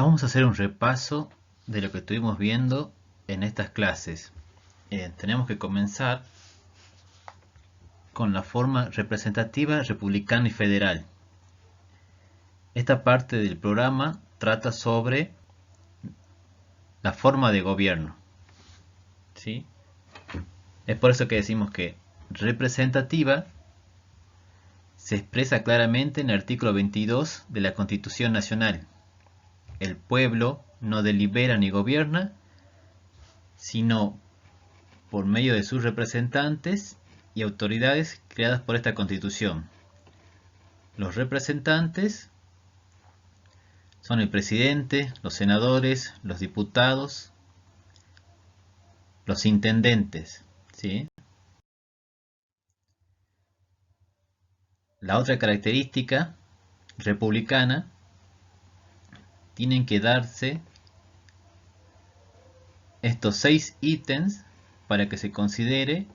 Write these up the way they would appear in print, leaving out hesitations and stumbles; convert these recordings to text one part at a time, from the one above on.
Vamos a hacer un repaso de lo que estuvimos viendo en estas clases. Tenemos que comenzar con la forma representativa, republicana y federal. Esta parte del programa trata sobre la forma de gobierno, ¿sí? Es por eso que decimos que representativa se expresa claramente en el artículo 22 de la Constitución Nacional. El pueblo no delibera ni gobierna, sino por medio de sus representantes y autoridades creadas por esta Constitución. Los representantes son el presidente, los senadores, los diputados, los intendentes, ¿sí? La otra característica republicana tienen que darse estos 6 ítems para que se considere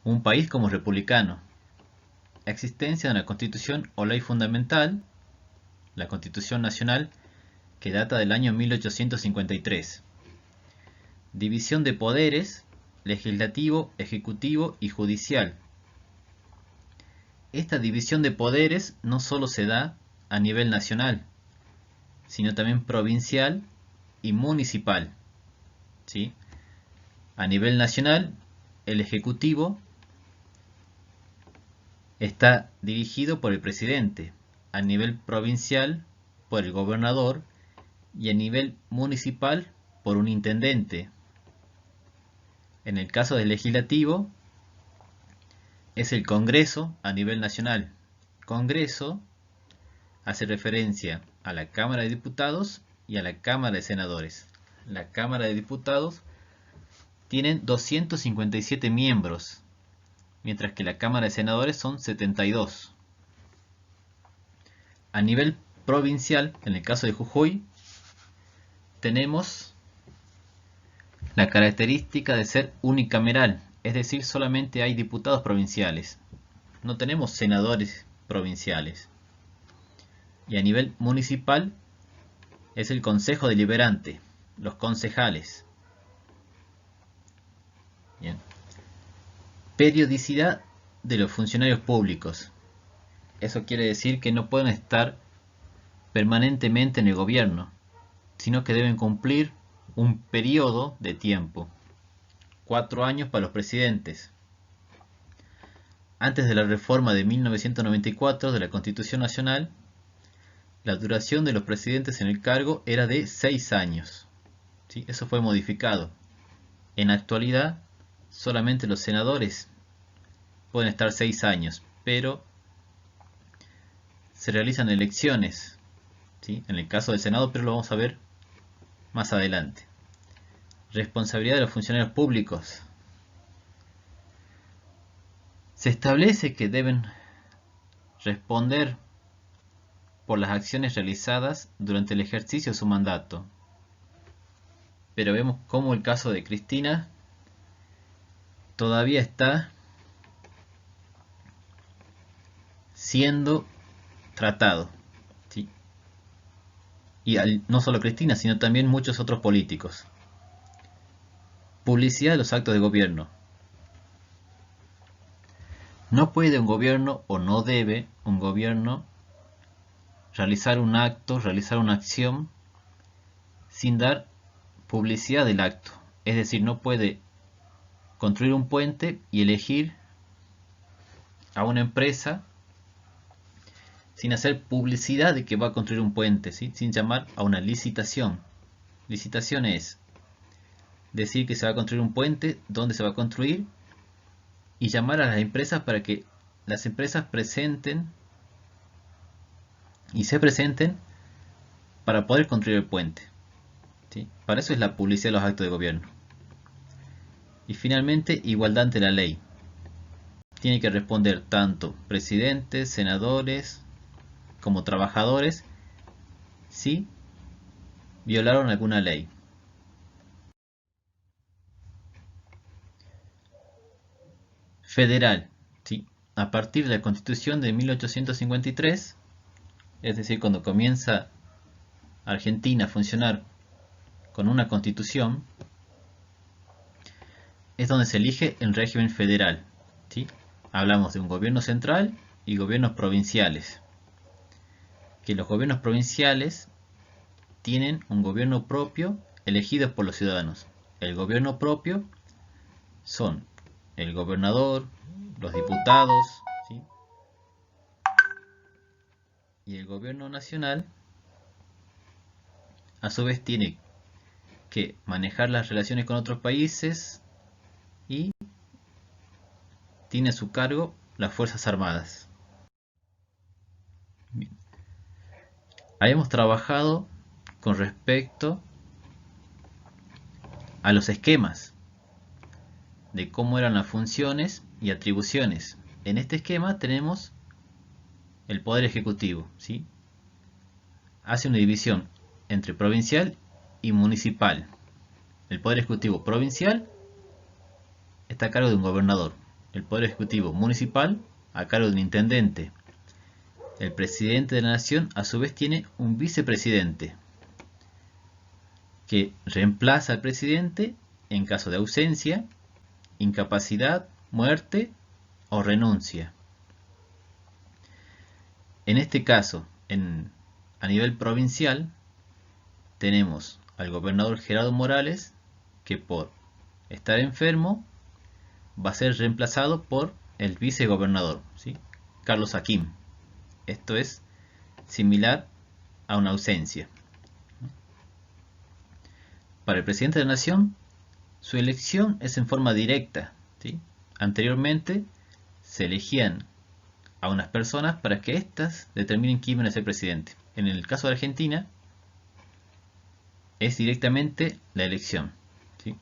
un país como republicano. Existencia de una constitución o ley fundamental, la Constitución Nacional, que data del año 1853. División de poderes, legislativo, ejecutivo y judicial. Esta división de poderes no solo se da a nivel nacional, sino también provincial y municipal, ¿sí? A nivel nacional, el ejecutivo está dirigido por el presidente, a nivel provincial por el gobernador y a nivel municipal por un intendente. En el caso del legislativo, es el Congreso a nivel nacional. Congreso hace referencia a la Cámara de Diputados y a la Cámara de Senadores. La Cámara de Diputados tienen 257 miembros, mientras que la Cámara de Senadores son 72. A nivel provincial, en el caso de Jujuy, tenemos la característica de ser unicameral, es decir, solamente hay diputados provinciales. No tenemos senadores provinciales. Y a nivel municipal es el Consejo Deliberante, los concejales. Bien. Periodicidad de los funcionarios públicos. Eso quiere decir que no pueden estar permanentemente en el gobierno, sino que deben cumplir un periodo de tiempo. 4 años para los presidentes. Antes de la reforma de 1994 de la Constitución Nacional, la duración de los presidentes en el cargo era de 6 años. ¿Sí? Eso fue modificado. En la actualidad, solamente los senadores pueden estar 6 años, pero se realizan elecciones, ¿sí? En el caso del Senado, pero lo vamos a ver más adelante. Responsabilidad de los funcionarios públicos. Se establece que deben responder por las acciones realizadas durante el ejercicio de su mandato. Pero vemos cómo el caso de Cristina todavía está siendo tratado, ¿sí? Y no solo Cristina, sino también muchos otros políticos. Publicidad de los actos de gobierno. No puede un gobierno, o no debe un gobierno, realizar un acto, realizar una acción sin dar publicidad del acto. Es decir, no puede construir un puente y elegir a una empresa sin hacer publicidad de que va a construir un puente, ¿sí? Sin llamar a una licitación. Licitación es decir que se va a construir un puente, dónde se va a construir, y llamar a las empresas para que las empresas presenten y se presenten para poder construir el puente, ¿sí? Para eso es la publicidad de los actos de gobierno. Y finalmente, igualdad ante la ley. Tiene que responder tanto presidentes, senadores, como trabajadores, si violaron alguna ley. Federal, ¿sí? A partir de la Constitución de 1853, es decir, cuando comienza Argentina funcionar con una constitución, es donde se elige el régimen federal, ¿sí? Hablamos de un gobierno central y gobiernos provinciales. Que los gobiernos provinciales tienen un gobierno propio elegido por los ciudadanos. El gobierno propio son el gobernador, los diputados, ¿sí? Y el gobierno nacional a su vez tiene que manejar las relaciones con otros países y tiene a su cargo las Fuerzas Armadas. Bien. Habíamos trabajado con respecto a los esquemas de cómo eran las funciones y atribuciones. En este esquema tenemos el Poder Ejecutivo, ¿sí? Hace una división entre provincial y municipal. El Poder Ejecutivo provincial está a cargo de un gobernador. El Poder Ejecutivo municipal a cargo de un intendente. El presidente de la nación a su vez tiene un vicepresidente que reemplaza al presidente en caso de ausencia, incapacidad, muerte o renuncia. En este caso, a nivel provincial, tenemos al gobernador Gerardo Morales, que por estar enfermo va a ser reemplazado por el vicegobernador, ¿sí? Carlos Hakim. Esto es similar a una ausencia. Para el presidente de la nación, su elección es en forma directa, ¿sí? Anteriormente se elegían a unas personas para que éstas determinen quién iba a ser presidente. En el caso de Argentina, es directamente la elección, ¿sí?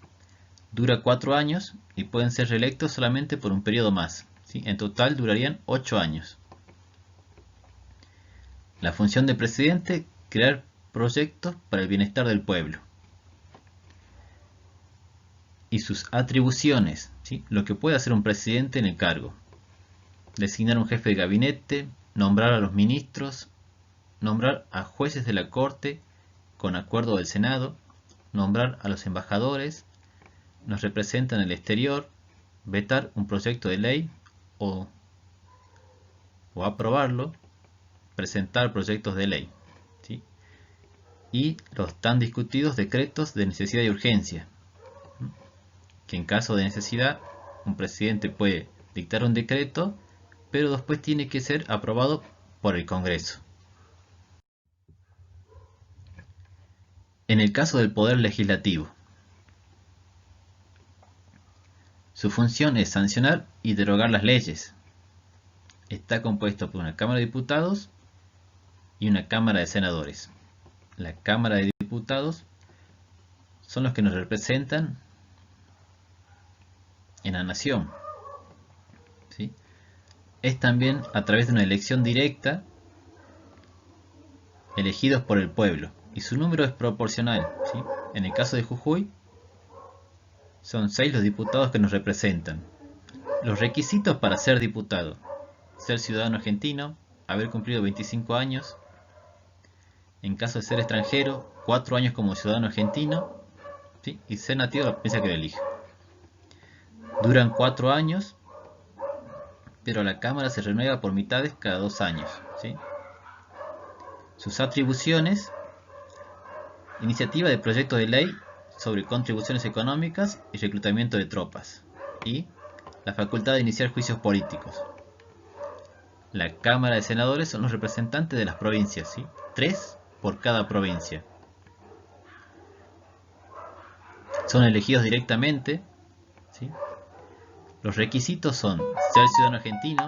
Dura 4 años y pueden ser reelectos solamente por un periodo más, ¿sí? En total durarían 8 años. La función del presidente, crear proyectos para el bienestar del pueblo. Y sus atribuciones, ¿sí? Lo que puede hacer un presidente en el cargo. Designar un jefe de gabinete, nombrar a los ministros, nombrar a jueces de la Corte con acuerdo del Senado, nombrar a los embajadores, nos representa en el exterior, vetar un proyecto de ley o aprobarlo, presentar proyectos de ley, ¿sí? Y los tan discutidos decretos de necesidad y urgencia, que en caso de necesidad un presidente puede dictar un decreto, pero después tiene que ser aprobado por el Congreso. En el caso del Poder Legislativo, su función es sancionar y derogar las leyes. Está compuesto por una Cámara de Diputados y una Cámara de Senadores. La Cámara de Diputados son los que nos representan en la nación, ¿sí? Es también a través de una elección directa, elegidos por el pueblo, y su número es proporcional, ¿sí? En el caso de Jujuy, son 6 los diputados que nos representan. Los requisitos para ser diputado: ser ciudadano argentino, haber cumplido 25 años, en caso de ser extranjero, 4 años como ciudadano argentino, ¿sí? Y ser nativo de la provincia que lo elija. Duran 4 años, pero la Cámara se renueva por mitades cada 2 años, ¿sí? Sus atribuciones: iniciativa de proyectos de ley sobre contribuciones económicas y reclutamiento de tropas, y la facultad de iniciar juicios políticos. La Cámara de Senadores son los representantes de las provincias, ¿sí? 3 por cada provincia. Son elegidos directamente, ¿sí? Los requisitos son ser ciudadano argentino,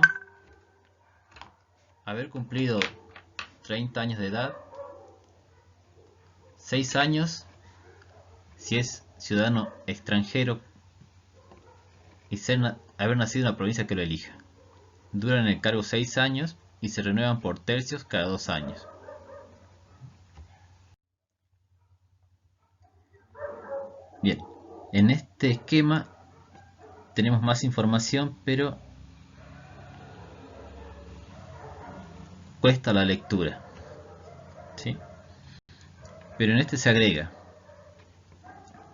haber cumplido 30 años de edad, 6 años si es ciudadano extranjero y haber nacido en la provincia que lo elija. Duran el cargo 6 años y se renuevan por tercios cada 2 años. Bien, en este esquema tenemos más información, pero cuesta la lectura, ¿sí? pero en este se agrega,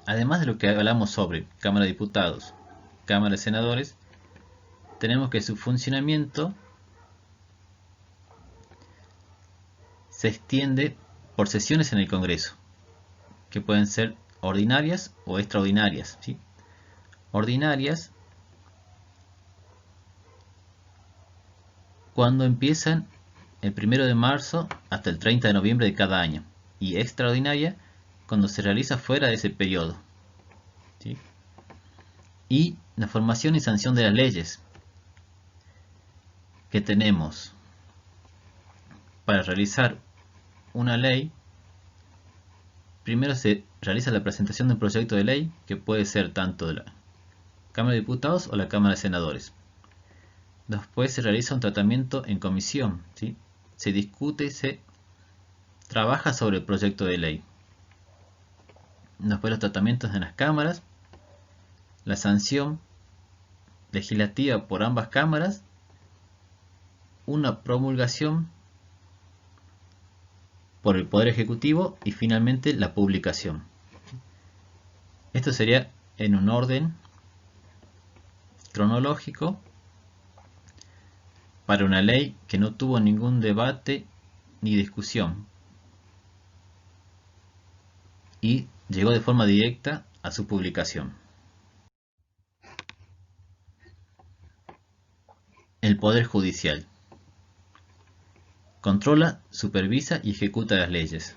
además de lo que hablamos sobre Cámara de Diputados, Cámara de Senadores, tenemos que su funcionamiento se extiende por sesiones en el Congreso, que pueden ser ordinarias o extraordinarias, ¿sí? Ordinarias cuando empiezan el 1 de marzo hasta el 30 de noviembre de cada año, y extraordinaria cuando se realiza fuera de ese periodo, ¿sí? Y la formación y sanción de las leyes que tenemos para realizar una ley. Primero se realiza la presentación de un proyecto de ley, que puede ser tanto de la Cámara de Diputados o la Cámara de Senadores. Después se realiza un tratamiento en comisión, ¿sí? Se discute y se trabaja sobre el proyecto de ley. Después los tratamientos en las cámaras, la sanción legislativa por ambas cámaras, una promulgación por el Poder Ejecutivo y finalmente la publicación. Esto sería en un orden cronológico para una ley que no tuvo ningún debate ni discusión y llegó de forma directa a su publicación. El Poder Judicial controla, supervisa y ejecuta las leyes.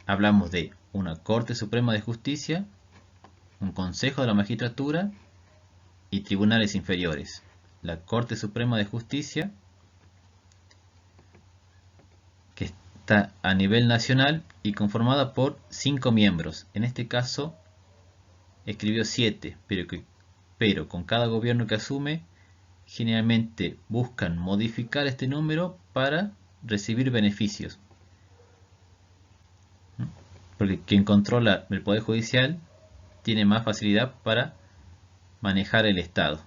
Hablamos de una Corte Suprema de Justicia, un Consejo de la Magistratura y tribunales inferiores. La Corte Suprema de Justicia, que está a nivel nacional y conformada por 5 miembros. En este caso escribió 7, pero con cada gobierno que asume generalmente buscan modificar este número para recibir beneficios. Porque quien controla el Poder Judicial tiene más facilidad para manejar el Estado.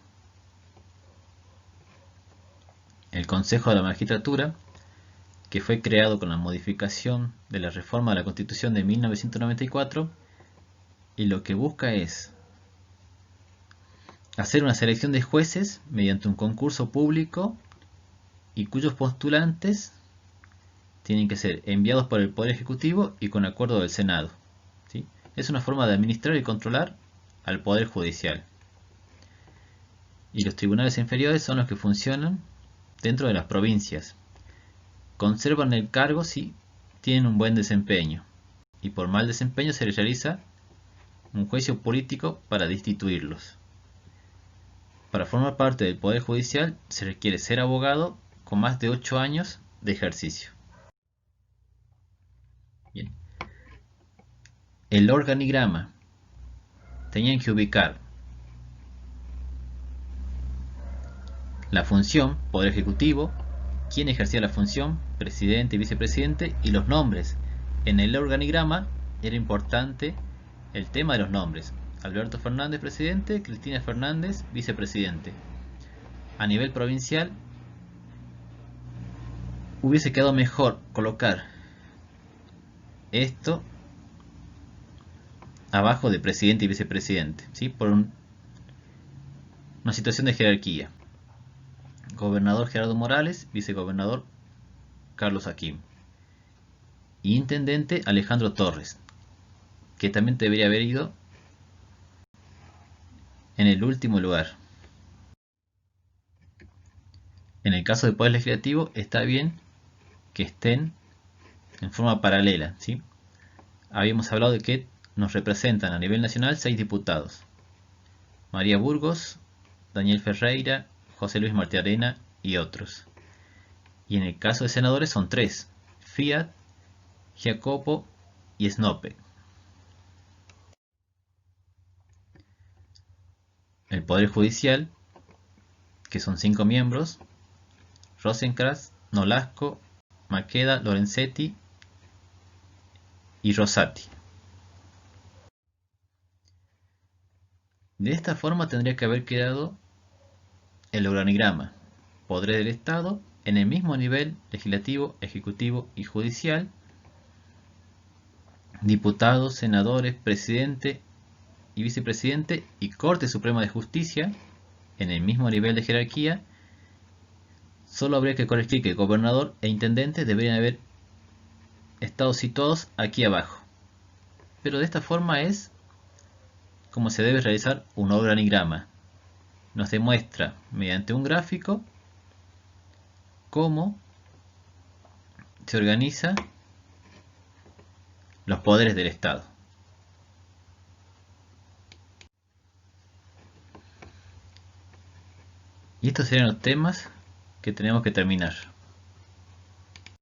El Consejo de la Magistratura, que fue creado con la modificación de la reforma de la Constitución de 1994, y lo que busca es hacer una selección de jueces mediante un concurso público y cuyos postulantes tienen que ser enviados por el Poder Ejecutivo y con acuerdo del Senado, ¿sí? Es una forma de administrar y controlar al Poder Judicial. Y los tribunales inferiores son los que funcionan dentro de las provincias. Conservan el cargo si tienen un buen desempeño, y por mal desempeño se les realiza un juicio político para destituirlos. Para formar parte del Poder Judicial se requiere ser abogado con más de 8 años de ejercicio. Bien. El organigrama. Tenían que ubicar la función, Poder Ejecutivo, quién ejercía la función, presidente y vicepresidente, y los nombres. En el organigrama era importante el tema de los nombres. Alberto Fernández, presidente; Cristina Fernández, vicepresidente. A nivel provincial, hubiese quedado mejor colocar esto abajo de presidente y vicepresidente, ¿sí? Por una situación de jerarquía. Gobernador Gerardo Morales, vicegobernador Carlos Hakim, y intendente Alejandro Torres, que también debería haber ido en el último lugar. En el caso del Poder Legislativo está bien que estén en forma paralela, ¿sí? Habíamos hablado de que nos representan a nivel nacional 6 diputados: María Burgos, Daniel Ferreira, José Luis Martiarena y otros. Y en el caso de senadores son 3: Fiat, Giacopo y Snope. El Poder Judicial, que son 5 miembros: Rosenkrantz, Nolasco, Maqueda, Lorenzetti y Rosati. De esta forma tendría que haber quedado el organigrama: poderes del Estado en el mismo nivel legislativo, ejecutivo y judicial, diputados, senadores, presidente y vicepresidente y Corte Suprema de Justicia en el mismo nivel de jerarquía. Solo habría que corregir que el gobernador e intendente deberían haber estado situados aquí abajo. Pero de esta forma es como se debe realizar un organigrama. Nos demuestra mediante un gráfico cómo se organizan los poderes del Estado. Y estos serían los temas que tenemos que terminar.